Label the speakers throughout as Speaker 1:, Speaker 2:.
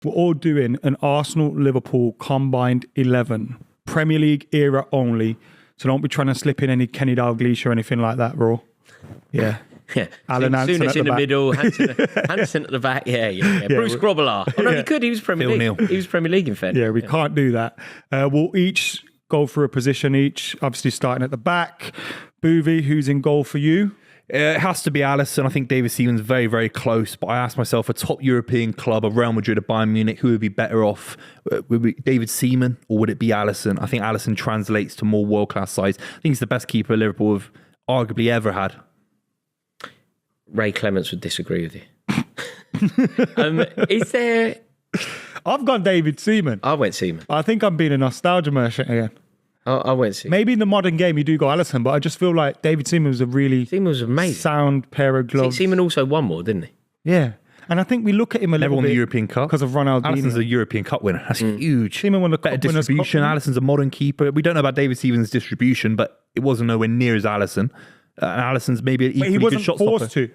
Speaker 1: we're all doing an Arsenal-Liverpool combined 11. Premier League era only. So don't be trying to slip in any Kenny Dalglish or anything like that, bro. Yeah.
Speaker 2: Yeah,
Speaker 1: Alan Hansen
Speaker 2: Souness in the
Speaker 1: back.
Speaker 2: middle, Hansen at the back. Yeah. Bruce Grobbelaar. Oh, no, he could. He was Premier
Speaker 3: Phil
Speaker 2: League.
Speaker 3: Neal.
Speaker 2: He was Premier League in fact.
Speaker 1: Yeah, we can't do that. We'll each go for a position each, obviously starting at the back. Buvey, who's in goal for you?
Speaker 3: It has to be Alisson. I think David Seaman's very, very close. But I asked myself, a top European club of Real Madrid or Bayern Munich, who would be better off? Would it be David Seaman or would it be Alisson? I think Alisson translates to more world-class sides. I think he's the best keeper Liverpool have arguably ever had.
Speaker 2: Ray Clements would disagree with you. Is there...
Speaker 1: I've gone David Seaman.
Speaker 2: I went Seaman.
Speaker 1: I think I'm being a nostalgia merchant again.
Speaker 2: I went Seaman.
Speaker 1: Maybe in the modern game you do go Alisson, but I just feel like David Seaman was a really
Speaker 2: Seaman was amazing.
Speaker 1: sound pair of gloves.
Speaker 2: Seaman also won more, didn't he?
Speaker 1: Yeah. And I think we look at him a
Speaker 3: Never
Speaker 1: little
Speaker 3: won
Speaker 1: bit
Speaker 3: the European Cup.
Speaker 1: because of Ronaldinho.
Speaker 3: Alisson's a European Cup winner. That's huge.
Speaker 1: Seaman won the
Speaker 3: Better
Speaker 1: Cup Winners'
Speaker 3: distribution.
Speaker 1: Cup.
Speaker 3: Alisson's a modern keeper. We don't know about David Seaman's distribution, but it wasn't nowhere near as Alisson. And Alisson's maybe an
Speaker 1: But
Speaker 3: equally
Speaker 1: he
Speaker 3: good
Speaker 1: wasn't
Speaker 3: shot
Speaker 1: forced
Speaker 3: stopper.
Speaker 1: to.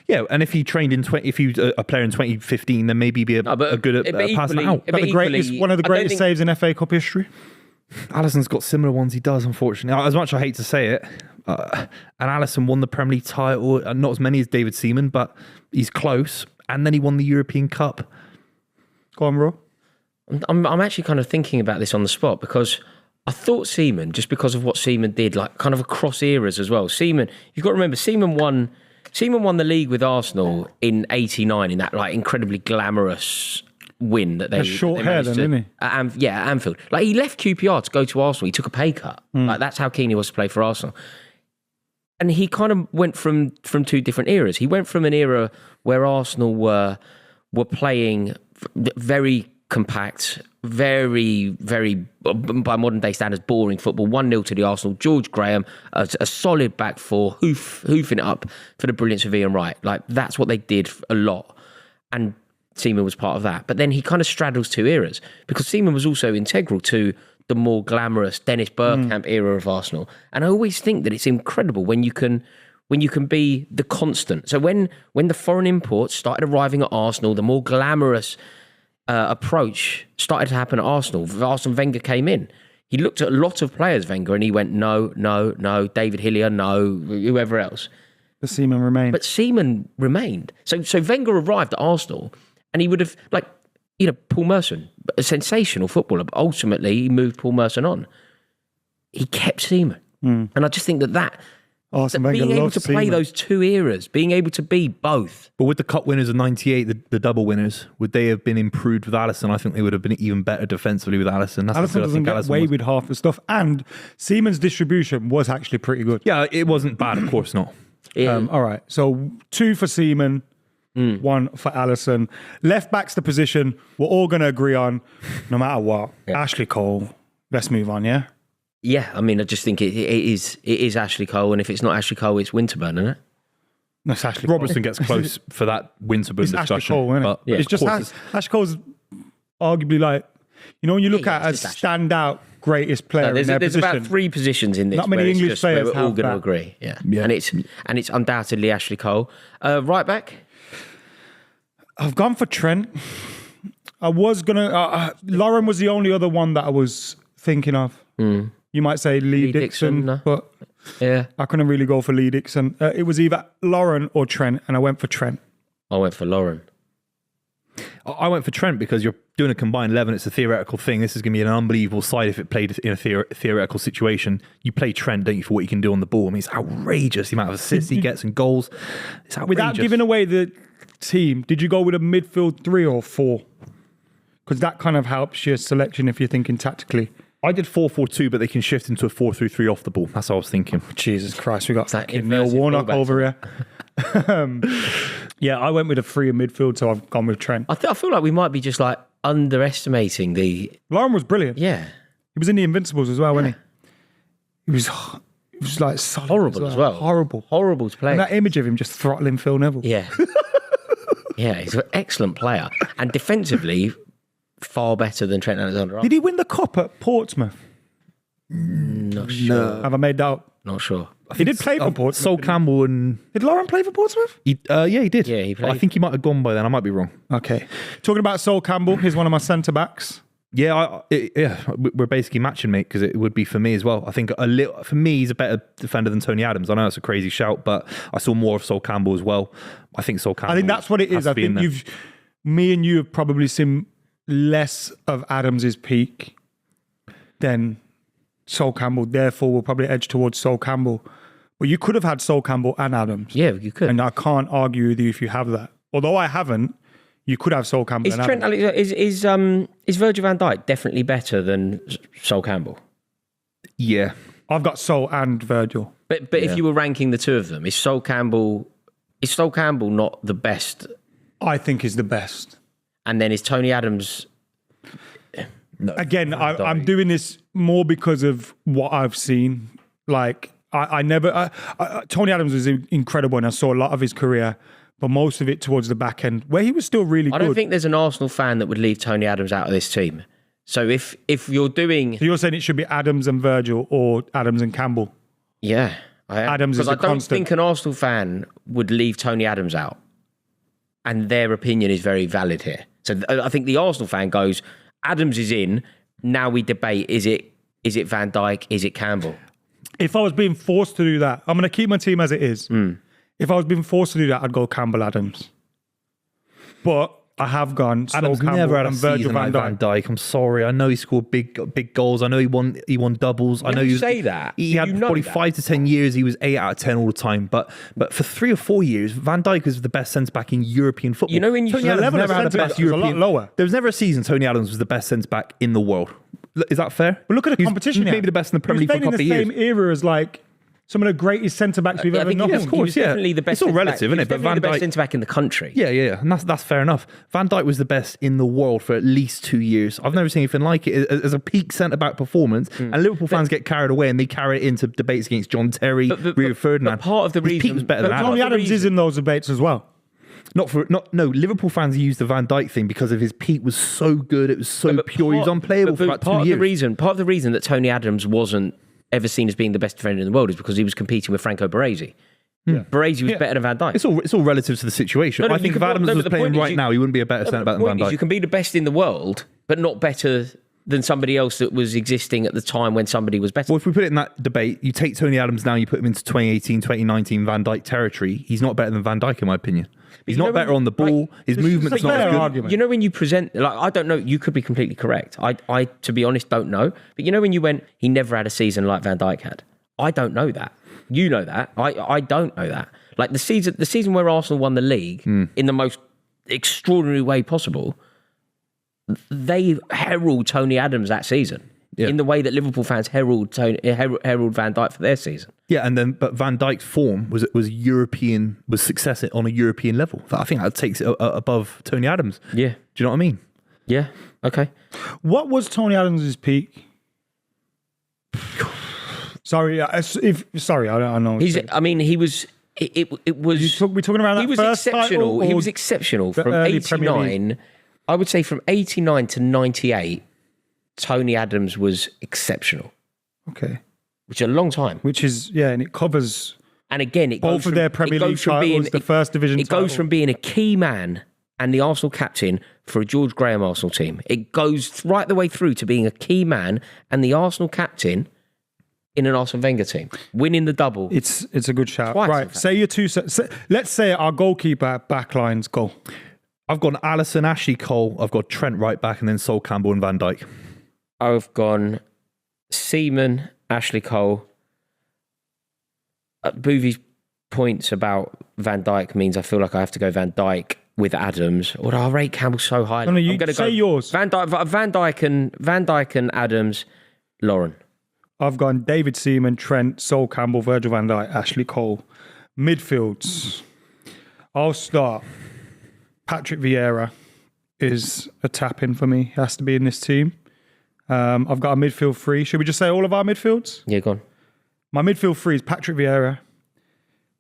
Speaker 3: Yeah, and if he trained in if he was a player in 2015, then maybe he'd be a good at passing it out.
Speaker 1: One of the greatest saves in FA Cup history.
Speaker 3: Alisson's got similar ones. He does, unfortunately. As much as I hate to say it, and Alisson won the Premier League title, not as many as David Seaman, but he's close. And then he won the European Cup.
Speaker 1: Go on, bro.
Speaker 2: I'm actually kind of thinking about this on the spot because I thought Seaman, just because of what Seaman did, like kind of across eras as well. Seaman, you've got to remember, Seaman won the league with Arsenal in '89 in that like incredibly glamorous win that they
Speaker 1: short
Speaker 2: they
Speaker 1: hair
Speaker 2: managed
Speaker 1: then,
Speaker 2: to,
Speaker 1: didn't he?
Speaker 2: at Anfield. Like he left QPR to go to Arsenal. He took a pay cut. Like that's how keen he was to play for Arsenal. And he kind of went from two different eras. He went from an era where Arsenal were playing very compact, very, very, by modern day standards, boring football. 1-0 to the Arsenal. George Graham, a solid back four, hoofing it up for the brilliance of Ian Wright. Like that's what they did a lot. And Seaman was part of that. But then he kind of straddles two eras because Seaman was also integral to the more glamorous Dennis Bergkamp era of Arsenal. And I always think that it's incredible when you can be the constant. So when the foreign imports started arriving at Arsenal, the more glamorous approach started to happen at Arsenal. Arsene Wenger came in. He looked at a lot of players, Wenger, and he went, no, David Hillier, no, whoever else.
Speaker 1: But Seaman remained.
Speaker 2: But Seaman remained. So Wenger arrived at Arsenal and he would have, Paul Merson, a sensational footballer, but ultimately he moved Paul Merson on. He kept Seaman. And I just think that being able to play those two eras, being able to be both.
Speaker 3: But with the cup winners of '98, the double winners, would they have been improved with Alisson? I think they would have been even better defensively with Alisson.
Speaker 1: Alisson doesn't get away with half the stuff. And Seaman's distribution was actually pretty good.
Speaker 3: Yeah, it wasn't bad, of course not.
Speaker 1: All right, so 2 for Seaman, 1 for Alisson. Left back's the position we're all going to agree on, no matter what. Yeah. Ashley Cole. Let's move on, yeah?
Speaker 2: Yeah, I mean, I just think it is Ashley Cole, and if it's not Ashley Cole, it's Winterburn, isn't it?
Speaker 1: No, it's Ashley
Speaker 3: Robertson gets close for that Winterburn
Speaker 1: it's
Speaker 3: discussion.
Speaker 1: Ashley Cole, isn't it?
Speaker 3: Yeah,
Speaker 1: it's just Ashley Cole's arguably like, when you look at as standout greatest player in their
Speaker 2: there's
Speaker 1: position.
Speaker 2: about 3 positions in this.
Speaker 1: Not many English players
Speaker 2: we're all
Speaker 1: have
Speaker 2: going to
Speaker 1: that.
Speaker 2: agree. Yeah. And it's undoubtedly Ashley Cole. Right back.
Speaker 1: I've gone for Trent. I was gonna. Lauren was the only other one that I was thinking of. You might say Lee Dixon,
Speaker 2: no.
Speaker 1: but
Speaker 2: Yeah.
Speaker 1: I couldn't really go for Lee Dixon. It was either Lauren or Trent, and I went for Trent.
Speaker 2: I went for Lauren.
Speaker 3: I went for Trent because you're doing a combined 11. It's a theoretical thing. This is going to be an unbelievable side if it played in a theoretical situation. You play Trent, don't you, for what you can do on the ball. I mean, it's outrageous the amount of assists he gets and goals. It's outrageous.
Speaker 1: Without giving away the team, did you go with a midfield 3 or 4? Because that kind of helps your selection if you're thinking tactically.
Speaker 3: I did 4-4-2, but they can shift into a 4-3-3 off the ball. That's what I was thinking.
Speaker 1: Jesus Christ, we got fucking
Speaker 2: inverted
Speaker 1: Neil Warnock
Speaker 2: fullbacks.
Speaker 1: over here. Yeah, I went with a 3 in midfield, so I've gone with Trent.
Speaker 2: I feel like we might be just like underestimating the...
Speaker 1: Lauren was brilliant.
Speaker 2: Yeah.
Speaker 1: He was in the Invincibles as well, wasn't he? He was like solid
Speaker 2: Horrible as well.
Speaker 1: Horrible.
Speaker 2: Horrible to play.
Speaker 1: And that image of him just throttling Phil Neville.
Speaker 2: Yeah. Yeah, he's an excellent player. And defensively, far better than Trent Alexander-Arnold.
Speaker 1: Did he win the cup at Portsmouth?
Speaker 2: Not sure.
Speaker 1: Have I made that up?
Speaker 2: Not sure.
Speaker 1: He did play for Portsmouth.
Speaker 3: Sol Campbell and
Speaker 1: Did Lauren play for Portsmouth?
Speaker 3: he did.
Speaker 2: Yeah, he
Speaker 3: But I
Speaker 2: played.
Speaker 3: think he might have gone by then. I might be wrong.
Speaker 1: Okay. Talking about Sol Campbell, he's one of my centre backs.
Speaker 3: Yeah, we're basically matching, mate, because it would be for me as well. I think for me, he's a better defender than Tony Adams. I know that's a crazy shout, but I saw more of Sol Campbell as well. I think Sol Campbell.
Speaker 1: I think that's what it is. I think me and you have probably seen less of Adams' peak than Sol Campbell. Therefore, we'll probably edge towards Sol Campbell. But you could have had Sol Campbell and Adams.
Speaker 2: Yeah, you could.
Speaker 1: And I can't argue with you if you have that. Although I haven't, you could have Sol Campbell
Speaker 2: Is
Speaker 1: and
Speaker 2: Trent
Speaker 1: Adams.
Speaker 2: is Virgil van Dijk definitely better than Sol Campbell?
Speaker 3: Yeah.
Speaker 1: I've got Sol and Virgil.
Speaker 2: But if you were ranking the two of them, is Sol Campbell not the best?
Speaker 1: I think is the best.
Speaker 2: And then is Tony Adams?
Speaker 3: No,
Speaker 1: Again, I'm doing this more because of what I've seen. Like, Tony Adams was incredible and I saw a lot of his career, but most of it towards the back end where he was still really good.
Speaker 2: I don't think there's an Arsenal fan that would leave Tony Adams out of this team. So if you're doing...
Speaker 1: So you're saying it should be Adams and Virgil or Adams and Campbell?
Speaker 2: Yeah.
Speaker 1: Adams is
Speaker 2: Because
Speaker 1: a
Speaker 2: I don't
Speaker 1: constant.
Speaker 2: think an Arsenal fan would leave Tony Adams out. And their opinion is very valid here. So I think the Arsenal fan goes, Adams is in, now we debate, is it Van Dijk, is it Campbell?
Speaker 1: If I was being forced to do that, I'm going to keep my team as it is. If I was being forced to do that, I'd go Campbell Adams. But I have gone Sol
Speaker 3: Adams
Speaker 1: Campbell
Speaker 3: never had a
Speaker 1: and Virgil
Speaker 3: season
Speaker 1: van
Speaker 3: like
Speaker 1: Dijk.
Speaker 3: Van Dijk. I'm sorry. I know he scored big goals. I know he won doubles. I know
Speaker 2: You say that.
Speaker 3: He had
Speaker 2: You know
Speaker 3: probably
Speaker 2: that.
Speaker 3: 5 to 10 years. He was 8 out of 10 all the time. But for 3 or 4 years, Van Dijk was the best centre back in European football.
Speaker 2: You know when you-
Speaker 3: Tony
Speaker 2: The
Speaker 3: Adams
Speaker 1: level of
Speaker 3: never had the
Speaker 1: centre-back
Speaker 3: best
Speaker 1: was a lot
Speaker 3: European.
Speaker 1: lower.
Speaker 3: There was never a season Tony Adams was the best centre back in the world. Is that fair?
Speaker 1: But look at the
Speaker 3: He's
Speaker 1: competition.
Speaker 3: maybe the best in the Premier League for a couple of
Speaker 1: He's playing
Speaker 3: years.
Speaker 1: in the same era as like some of the greatest centre backs we've
Speaker 2: I
Speaker 1: ever
Speaker 2: think
Speaker 1: known.
Speaker 2: he was,
Speaker 3: of course,
Speaker 2: he was
Speaker 3: yeah.
Speaker 2: definitely the best.
Speaker 3: It's all
Speaker 2: centre-back.
Speaker 3: relative,
Speaker 2: He
Speaker 3: isn't
Speaker 2: was
Speaker 3: it? But
Speaker 2: definitely
Speaker 3: Van
Speaker 2: the best
Speaker 3: Dijk-
Speaker 2: centre back in the country.
Speaker 3: Yeah, and that's fair enough. Van Dijk was the best in the world for at least 2 years. I've never seen anything like it as a peak centre back performance. And Liverpool fans get carried away and they carry it into debates against John Terry, Rio Ferdinand.
Speaker 2: But part of the
Speaker 3: His
Speaker 2: reason
Speaker 3: peak was better than
Speaker 2: but
Speaker 3: Adams.
Speaker 1: Tony
Speaker 2: part of the
Speaker 1: Adams is
Speaker 2: reason-
Speaker 1: in those debates as well.
Speaker 3: No. Liverpool fans used the Van Dijk thing because of his peak was so good. It was so pure. He was unplayable for about 2 years.
Speaker 2: Part of the reason that Tony Adams wasn't ever seen as being the best defender in the world is because he was competing with Franco Baresi. Baresi was better than Van Dijk.
Speaker 3: It's all relative to the situation.
Speaker 2: No,
Speaker 3: I think
Speaker 2: you
Speaker 3: if
Speaker 2: can-
Speaker 3: Adams
Speaker 2: no,
Speaker 3: was
Speaker 2: but the
Speaker 3: playing
Speaker 2: point is
Speaker 3: right now, he wouldn't be a better centre back than Van
Speaker 2: You
Speaker 3: Dijk.
Speaker 2: can be the best in the world, but not better than somebody else that was existing at the time when somebody was better.
Speaker 3: Well, if we put it in that debate, you take Tony Adams now, you put him into 2018, 2019 Van Dijk territory. He's not better than Van Dijk, in my opinion. He's
Speaker 2: you know
Speaker 3: not better
Speaker 2: when-
Speaker 3: on the ball. His movement's
Speaker 1: a
Speaker 3: not
Speaker 1: fair
Speaker 3: as good.
Speaker 1: argument.
Speaker 2: You know when you present, like, I don't know, you could be completely correct. I to be honest, don't know. But you know when you went, he never had a season like Van Dijk had. I don't know that. You know that. I don't know that. Like the season where Arsenal won the league in the most extraordinary way possible, they herald Tony Adams that season in the way that Liverpool fans herald Van Dijk for their season.
Speaker 3: Yeah, but Van Dijk's form was success on a European level. I think that takes it above Tony Adams.
Speaker 2: Yeah.
Speaker 3: Do you know what I mean?
Speaker 2: Yeah. Okay.
Speaker 1: What was Tony Adams' peak? Sorry, I don't know.
Speaker 2: He was. It was.
Speaker 1: We're talking about that
Speaker 2: He was
Speaker 1: first
Speaker 2: exceptional.
Speaker 1: title
Speaker 2: He
Speaker 1: or
Speaker 2: was exceptional
Speaker 1: the
Speaker 2: from
Speaker 1: early Premier League?
Speaker 2: 89. I would say from 89 to 98, Tony Adams was exceptional,
Speaker 1: Okay,
Speaker 2: which is a long time.
Speaker 1: which is and it covers
Speaker 2: And again, it
Speaker 1: both
Speaker 2: goes
Speaker 1: of
Speaker 2: from,
Speaker 1: their Premier
Speaker 2: it goes
Speaker 1: League
Speaker 2: from
Speaker 1: titles,
Speaker 2: being
Speaker 1: the first division.
Speaker 2: It goes
Speaker 1: title.
Speaker 2: from being a key man and the Arsenal captain for a George Graham Arsenal team. It goes right the way through to being a key man and the Arsenal captain in an Arsene Wenger team, winning the double.
Speaker 1: It's a good shout.
Speaker 2: Twice, in
Speaker 1: Right,
Speaker 2: fact.
Speaker 1: say your two. Let's say our goalkeeper backlines go.
Speaker 3: I've gone Alisson, Ashley Cole. I've got Trent right back, and then Sol Campbell and Van Dijk.
Speaker 2: I've gone Seaman, Ashley Cole. Buvey's points about Van Dijk means I feel like I have to go Van Dijk with Adams. Or I rate Campbell so highly.
Speaker 1: No, you
Speaker 2: I'm gonna
Speaker 1: say yours.
Speaker 2: Van Dijk and Adams, Lauren.
Speaker 1: I've gone David Seaman, Trent, Sol Campbell, Virgil van Dijk, Ashley Cole. Midfields. I'll start. Patrick Vieira is a tap-in for me. He has to be in this team. I've got a midfield three. Should we just say all of our midfields?
Speaker 2: Yeah, go on.
Speaker 1: My midfield three is Patrick Vieira,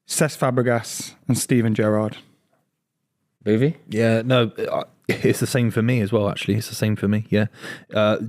Speaker 1: Cesc Fabregas, and Steven Gerrard.
Speaker 2: Buvey?
Speaker 3: Yeah, no, it's the same for me as well, actually. It's the same for me, yeah.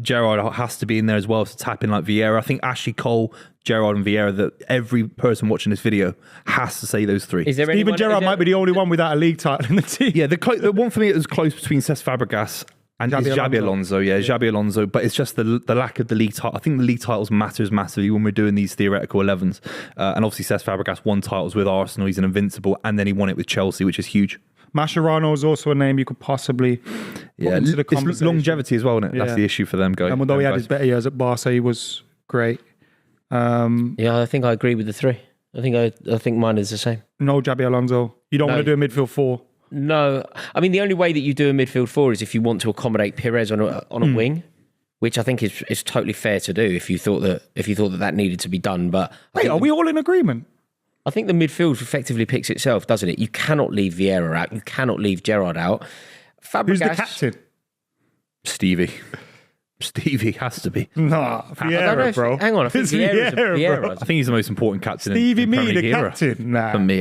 Speaker 3: Gerrard has to be in there as well to tap in like Vieira. I think Ashley Cole, Gerrard and Vieira, that every person watching this video has to say those three.
Speaker 2: Is there
Speaker 1: Steven
Speaker 2: anyone,
Speaker 1: Gerrard might be the only one without a league title in the team.
Speaker 3: Yeah, the one for me that was close between Cesc Fabregas and Xabi Alonso. Yeah, Xabi Alonso. But it's just the lack of the league title. I think the league titles matters massively when we're doing these theoretical 11s. And obviously Cesc Fabregas won titles with Arsenal. He's an invincible. And then he won it with Chelsea, which is huge.
Speaker 1: Mascherano is also a name you could possibly put into the
Speaker 3: it's
Speaker 1: conversation.
Speaker 3: longevity as well, isn't it? That's the issue for them going.
Speaker 1: And although he had his better years at Barca, he was great.
Speaker 2: Yeah, I think I agree with the three. I think mine is the same.
Speaker 1: No Xabi Alonso. You don't want to do a midfield four.
Speaker 2: No, I mean the only way that you do a midfield four is if you want to accommodate Pires on a wing, which I think is totally fair to do. If you thought that needed to be done, but
Speaker 1: Wait, are we all in agreement?
Speaker 2: I think the midfield effectively picks itself, doesn't it? You cannot leave Vieira out. You cannot leave Gerrard out. Fabregas,
Speaker 1: Who's the captain?
Speaker 3: Stevie has to be.
Speaker 1: Nah, Vieira, bro.
Speaker 2: Hang on, I think
Speaker 1: It's
Speaker 2: Vieira.
Speaker 3: I think he's the most important captain
Speaker 1: Stevie
Speaker 3: in
Speaker 1: me,
Speaker 3: Premier
Speaker 1: the
Speaker 3: League era.
Speaker 1: captain. Nah.
Speaker 3: For me,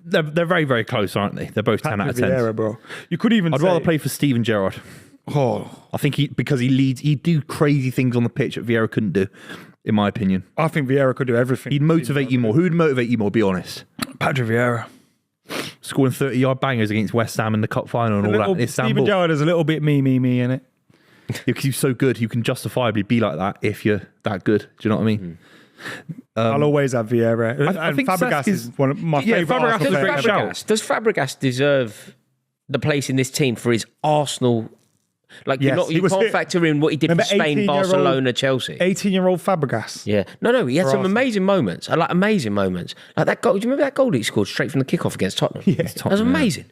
Speaker 3: they're very, very close, aren't they? They're both 10 out of 10.
Speaker 1: Vieira, bro. You could even
Speaker 3: I'd rather play for Steven Gerrard.
Speaker 1: Oh,
Speaker 3: I think because he leads, he'd do crazy things on the pitch that Vieira couldn't do, in my opinion.
Speaker 1: I think Vieira could do everything.
Speaker 3: He'd motivate you more. Who would motivate you more, be honest?
Speaker 1: Patrick Vieira.
Speaker 3: Scoring 30-yard bangers against West Ham in the cup final and all that in Istanbul.
Speaker 1: Steven Gerrard is a little bit me in it.
Speaker 3: Because he's so good, you can justifiably be like that if you're that good. Do you know what I mean?
Speaker 1: I'll always have Vieira.
Speaker 3: I think
Speaker 1: Fabregas
Speaker 3: Cesc
Speaker 1: is one of my favourite
Speaker 3: Fabregas
Speaker 1: Arsenal
Speaker 3: is a great
Speaker 1: players.
Speaker 3: shout.
Speaker 2: Does Fabregas deserve the place in this team for his Arsenal? Like
Speaker 1: Yes,
Speaker 2: you can't factor in what he did for
Speaker 1: Remember
Speaker 2: Spain,
Speaker 1: 18-year-old
Speaker 2: Barcelona, Chelsea.
Speaker 1: 18-year-old Fabregas.
Speaker 2: Yeah, no, he had some
Speaker 1: Arsenal.
Speaker 2: amazing moments. I like amazing moments, like that goal. Do you remember that goal that he scored straight from the kickoff against Tottenham? Yeah, that was amazing.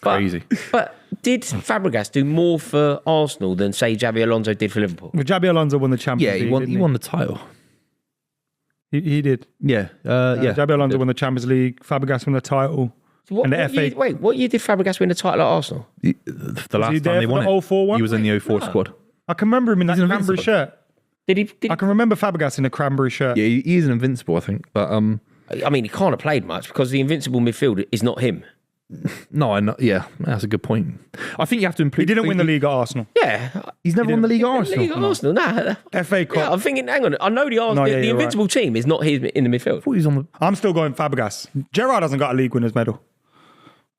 Speaker 3: Crazy.
Speaker 2: But did Fabregas do more for Arsenal than say Xabi Alonso did for Liverpool?
Speaker 1: Well, Xabi Alonso won the Champions
Speaker 3: Yeah,
Speaker 1: League.
Speaker 3: he won the title.
Speaker 1: He did.
Speaker 3: Yeah.
Speaker 1: Xabi Alonso won the Champions League. Fabregas won the title. And the FA.
Speaker 2: What year did Fabregas win the title at Arsenal?
Speaker 3: The last
Speaker 1: there
Speaker 3: time they
Speaker 1: for
Speaker 3: won
Speaker 1: the
Speaker 3: it.
Speaker 1: 04 one?
Speaker 3: He was in the 04 squad.
Speaker 1: I can remember him in that
Speaker 3: He's
Speaker 1: cranberry
Speaker 3: invincible.
Speaker 1: shirt.
Speaker 2: Did he?
Speaker 1: I can remember Fabregas in a cranberry shirt.
Speaker 3: Yeah, he is an invincible, I think. But
Speaker 2: I mean, he can't have played much because the invincible midfield is not him.
Speaker 3: no, I know. Yeah, that's a good point. I think you have to improve.
Speaker 1: He didn't win the league at Arsenal.
Speaker 2: Yeah,
Speaker 3: He's never won the league at
Speaker 2: League
Speaker 3: Arsenal.
Speaker 2: Arsenal. Nah.
Speaker 1: FA Cup.
Speaker 2: Yeah, I'm thinking. Hang on, I know the Arsenal.
Speaker 1: No, yeah,
Speaker 2: the
Speaker 1: you're
Speaker 2: invincible team is not his in the midfield.
Speaker 3: I thought he was on the.
Speaker 1: I'm still going Fabregas. Gerrard hasn't got a league winners medal.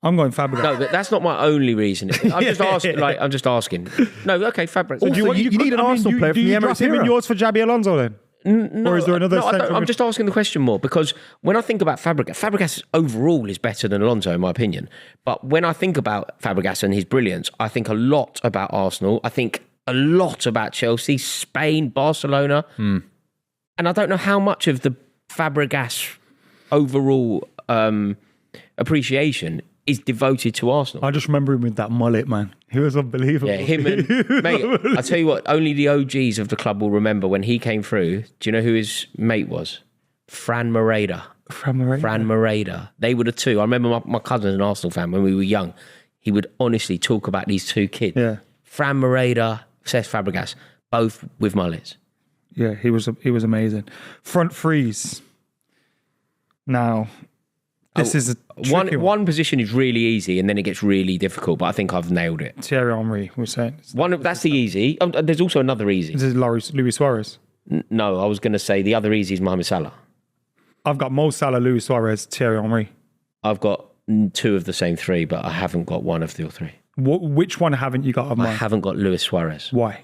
Speaker 1: I'm going Fabregas.
Speaker 2: No, but that's not my only reason. I'm just asking. Like, I'm just asking. No, okay, Fabregas.
Speaker 3: Also, you need an Arsenal player from the
Speaker 1: Do you drop
Speaker 3: Emirates
Speaker 1: him in
Speaker 3: era.
Speaker 1: yours for Xabi Alonso then?
Speaker 2: No,
Speaker 1: or is there another
Speaker 2: no,
Speaker 1: central
Speaker 2: I'm just asking the question more because when I think about Fabregas overall is better than Alonso in my opinion. But when I think about Fabregas and his brilliance, I think a lot about Arsenal. I think a lot about Chelsea, Spain, Barcelona. And I don't know how much of the Fabregas overall appreciation is devoted to Arsenal.
Speaker 1: I just remember him with that mullet, man. He was unbelievable.
Speaker 2: Yeah, him and mate. I tell you what, only the OGs of the club will remember when he came through. Do you know who his mate was? Fran Moreda. Fran Moreda. They were the two. I remember my cousin's an Arsenal fan when we were young. He would honestly talk about these two kids.
Speaker 1: Yeah.
Speaker 2: Fran Moreda, Cesc Fabregas, both with mullets.
Speaker 1: Yeah, he was amazing. Front threes. Now, this is a tricky
Speaker 2: one position is really easy and then it gets really difficult, but I think I've nailed it.
Speaker 1: Thierry Henry, we're saying.
Speaker 2: That's the easy. There's also another easy.
Speaker 1: This is Luis Suarez.
Speaker 2: No, I was going to say the other easy is Mohamed Salah.
Speaker 1: I've got Mo Salah, Luis Suarez, Thierry Henry.
Speaker 2: I've got two of the same three, but I haven't got one of the three.
Speaker 1: Which one haven't you got of mine?
Speaker 2: I haven't got Luis Suarez.
Speaker 1: Why?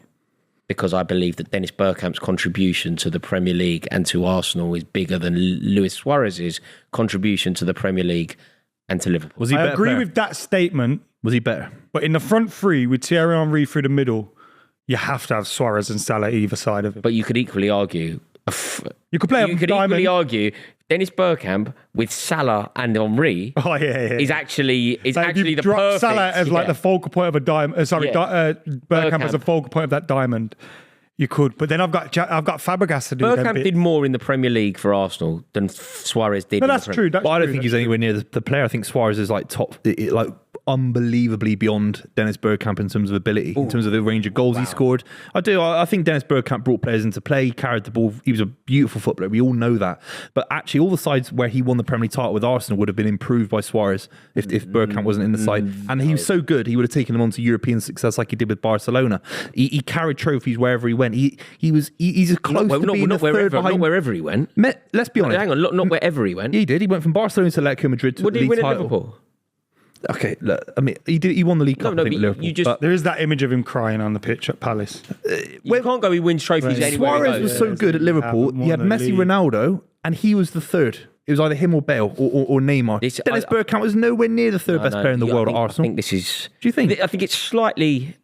Speaker 2: Because I believe that Dennis Bergkamp's contribution to the Premier League and to Arsenal is bigger than Luis Suarez's contribution to the Premier League and to Liverpool.
Speaker 3: Was he
Speaker 1: I
Speaker 3: better
Speaker 1: agree
Speaker 3: player?
Speaker 1: with that statement,
Speaker 3: Was he better?
Speaker 1: but in the front three with Thierry Henry through the middle, you have to have Suarez and Salah either side of it.
Speaker 2: But you could equally argue...
Speaker 1: You could play
Speaker 2: You
Speaker 1: a
Speaker 2: could
Speaker 1: diamond.
Speaker 2: equally argue Dennis Bergkamp with Salah and Henry
Speaker 1: Oh yeah.
Speaker 2: is actually
Speaker 1: Like, if you
Speaker 2: the
Speaker 1: drop
Speaker 2: perfect...
Speaker 1: Salah as like
Speaker 2: yeah.
Speaker 1: the focal point of a diamond.
Speaker 2: Yeah.
Speaker 1: Bergkamp as a
Speaker 2: Bergkamp.
Speaker 1: focal point of that diamond. You could, but then I've got Fabregas to do.
Speaker 2: Bergkamp did more in the Premier League for Arsenal than Suarez did.
Speaker 1: No, that's true.
Speaker 3: But I don't think he's anywhere near the player. I think Suarez is like top, like unbelievably beyond Dennis Bergkamp in terms of ability, in terms of the range of goals he scored. I think Dennis Bergkamp brought players into play. He carried the ball. He was a beautiful footballer. We all know that. But actually, all the sides where he won the Premier League title with Arsenal would have been improved by Suarez if Bergkamp wasn't in the side. And he was so good, he would have taken them on to European success like he did with Barcelona. He carried trophies wherever he went. He's as close to being the third behind.
Speaker 2: Not wherever he went.
Speaker 3: Let's be honest.
Speaker 2: Hang on, not wherever he went.
Speaker 3: He did. He went from Barcelona to Atletico Madrid to
Speaker 2: What
Speaker 3: the
Speaker 2: did he
Speaker 3: league
Speaker 2: win at
Speaker 3: title.
Speaker 2: Liverpool?
Speaker 3: Okay, look, I mean, he won the League Cup.
Speaker 2: No,
Speaker 3: I think,
Speaker 2: but
Speaker 3: with Liverpool.
Speaker 2: you just-
Speaker 3: But
Speaker 1: There is that image of him crying on the pitch at Palace.
Speaker 2: You can't go. He wins trophies anywhere he
Speaker 3: Suarez
Speaker 2: goes.
Speaker 3: was so good at Liverpool.
Speaker 1: Yeah,
Speaker 3: He had
Speaker 1: won the
Speaker 3: Messi,
Speaker 1: league.
Speaker 3: Ronaldo, and he was the third. It was either him or Bale or Neymar. Dennis Bergkamp was nowhere near the third best player in the world at Arsenal.
Speaker 2: I think this is.
Speaker 3: Do you think?
Speaker 2: I think it's slightly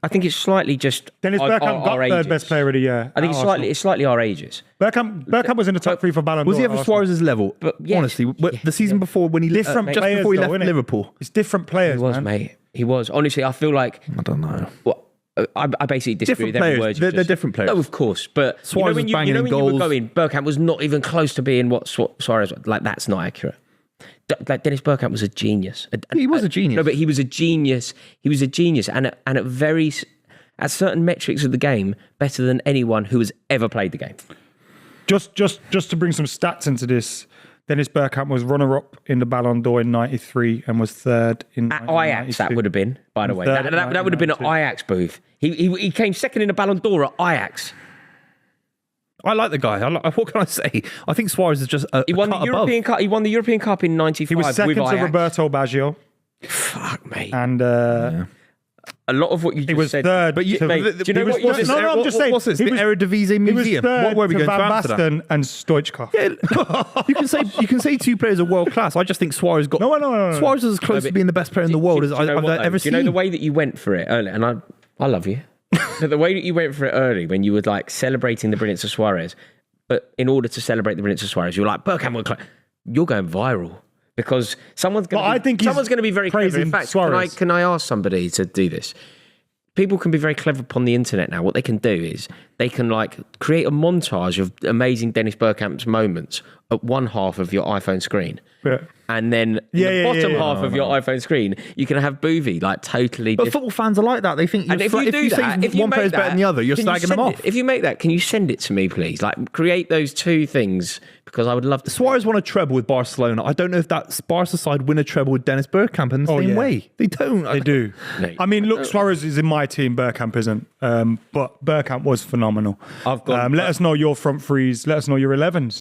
Speaker 2: just.
Speaker 1: Dennis
Speaker 2: our-
Speaker 1: Bergkamp got
Speaker 2: our
Speaker 1: third
Speaker 2: ages.
Speaker 1: best player of the year.
Speaker 2: I think it's slightly our ages.
Speaker 1: Bergkamp was in the top three for Ballon d'Or.
Speaker 3: Was he ever
Speaker 1: at Arsenal.
Speaker 3: Suarez's level?
Speaker 2: But yes.
Speaker 3: Honestly, the season before when he
Speaker 1: Different
Speaker 3: just
Speaker 1: players,
Speaker 3: before he
Speaker 1: though,
Speaker 3: left
Speaker 1: innit?
Speaker 3: Liverpool.
Speaker 1: It's different players,
Speaker 2: He was,
Speaker 1: man.
Speaker 2: mate. He was. Honestly, I feel like.
Speaker 3: I don't know.
Speaker 2: Well, I basically disagree
Speaker 3: Different
Speaker 2: with every
Speaker 3: players.
Speaker 2: word.
Speaker 3: They're different players.
Speaker 2: No, of course, but
Speaker 3: Suarez was banging in
Speaker 2: when you were
Speaker 3: goals.
Speaker 2: going, Bergkamp was not even close to being what Suarez was. Like, that's not accurate. Like, Dennis Bergkamp was a genius.
Speaker 3: He was a genius.
Speaker 2: No, but he was a genius. He was a genius, and at certain metrics of the game, better than anyone who has ever played the game.
Speaker 1: Just to bring some stats into this, Dennis Bergkamp was runner-up in the Ballon d'Or in '93 and was third in
Speaker 2: At Ajax, that would have been, by the way.
Speaker 1: Third
Speaker 2: That would have been at
Speaker 1: 1992.
Speaker 2: Ajax, Booth. He came second in the Ballon d'Or at Ajax.
Speaker 3: I like the guy. What can I say? I think Suarez is just
Speaker 2: He won the
Speaker 3: cut
Speaker 2: European
Speaker 3: above.
Speaker 2: Cup. He won the European Cup in '95.
Speaker 1: He was second
Speaker 2: with
Speaker 1: to
Speaker 2: Ajax.
Speaker 1: Roberto Baggio,
Speaker 2: Fuck, mate.
Speaker 1: and
Speaker 2: A lot of what you
Speaker 1: he
Speaker 2: just
Speaker 1: was
Speaker 2: said.
Speaker 1: third.
Speaker 3: But you,
Speaker 1: to-
Speaker 2: mate, do you know
Speaker 1: he was-
Speaker 2: what you just-
Speaker 1: No, I'm just saying.
Speaker 3: What's this?
Speaker 1: he
Speaker 3: The
Speaker 1: was-
Speaker 3: Eredivisie
Speaker 1: He was
Speaker 3: Museum.
Speaker 1: third
Speaker 3: Where are we
Speaker 1: to
Speaker 3: going to
Speaker 1: Van
Speaker 3: Amsterdam?
Speaker 1: Basten and Stoichkov.
Speaker 3: Yeah, you can say two players are world class. I just think Suarez got.
Speaker 1: No.
Speaker 3: Suarez is as close
Speaker 2: No,
Speaker 3: to
Speaker 2: but
Speaker 3: being the best player in the world
Speaker 2: Do
Speaker 3: as
Speaker 2: you know
Speaker 3: I've
Speaker 2: what,
Speaker 3: ever
Speaker 2: though? Do
Speaker 3: seen.
Speaker 2: you know the way that you went for it early? And I love you. But the way that you went for it early, when you were like celebrating the brilliance of Suarez, but in order to celebrate the brilliance of Suarez, you were like, Bergkamp, you're going viral. Because someone's going
Speaker 1: I think he's
Speaker 2: to be very clever. In
Speaker 1: praising
Speaker 2: fact,
Speaker 1: Suarez.
Speaker 2: can I ask somebody to do this? People can be very clever upon the internet now. What they can do is they can like create a montage of amazing Dennis Bergkamp's moments at one half of your iPhone screen.
Speaker 1: Yeah.
Speaker 2: And then the bottom half of your iPhone screen, you can have Buvey like totally
Speaker 3: But
Speaker 2: different.
Speaker 3: football fans are like that. They think
Speaker 2: And if you do
Speaker 3: say
Speaker 2: that, if you
Speaker 3: one
Speaker 2: make
Speaker 3: player's better than the other, you're
Speaker 2: can you
Speaker 3: slagging them
Speaker 2: send
Speaker 3: off.
Speaker 2: it- If you make that, can you send it to me, please? Like, create those two things because I would love to.
Speaker 3: Suarez won a treble with Barcelona. I don't know if that Barca side win a treble with Dennis Bergkamp in the same
Speaker 1: yeah.
Speaker 3: way. They don't.
Speaker 1: They do.
Speaker 2: No.
Speaker 1: I mean, look, Suarez is in my team. Bergkamp isn't. But Bergkamp was phenomenal.
Speaker 2: I've got-
Speaker 1: Let us know your front threes. Let us know your 11s.